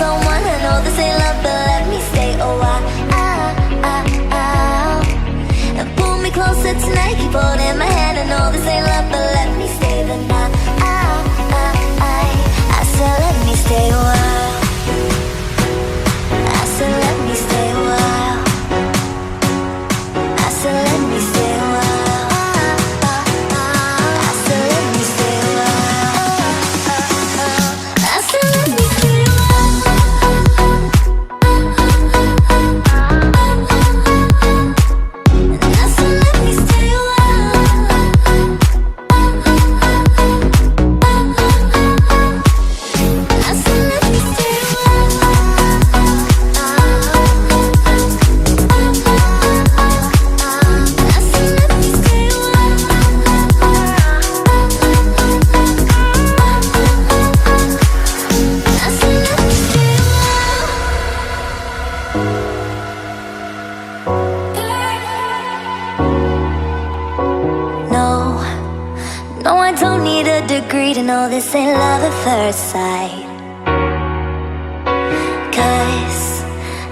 someone. I know this ain't love, but let me stay a while. And pull me closer tonight, keep holding my hand. I know this ain't love, but let me stay the night. I said let me stay a while. I said let me stay a while. I said let me stay a while. I said let me stay a while. I said let me stay a while. I said let me stay a while. I said let me stay a No, no, I don't need a degree to know this ain't love at first sight. 'Cause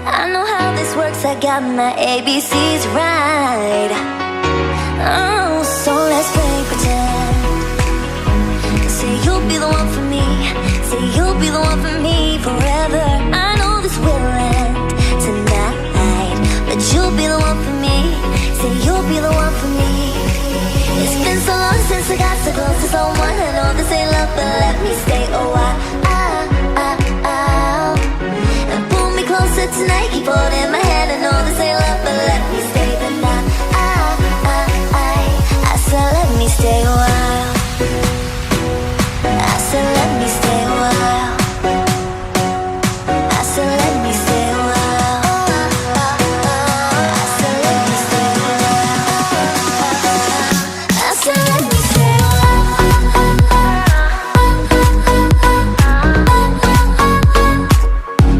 I know how this works, I got my ABCs right. Oh, so let's play pretend. Say you'll be the one for me. Say you'll be the one for me forever. I know this will end tonight, but you'll be the one for me. Say you'll be the one for me. It's been so long since I got so close to someone. I know this ain't love, but let me stay a while. And pull me closer tonight, keep holding my hand. I know this ain't love, but let me stay the night. I said let me stay a while. I said let me stay a while. I said let me stay a while. I said let me stay a while. I said let me stay a while.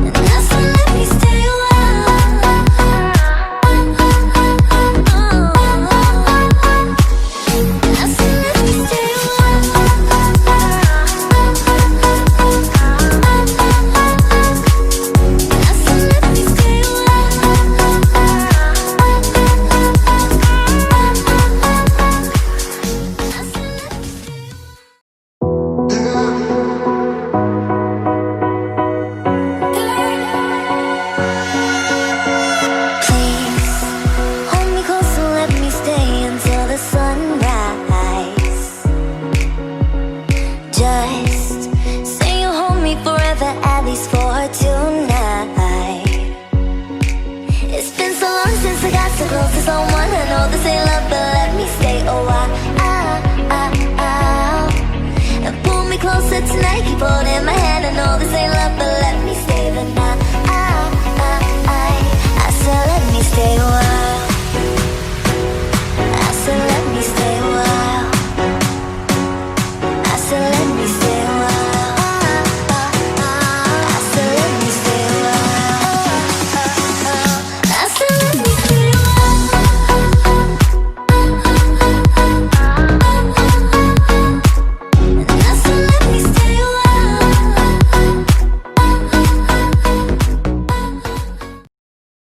And I said let me stay a tonight, keep holding my hand. I know this ain't love, but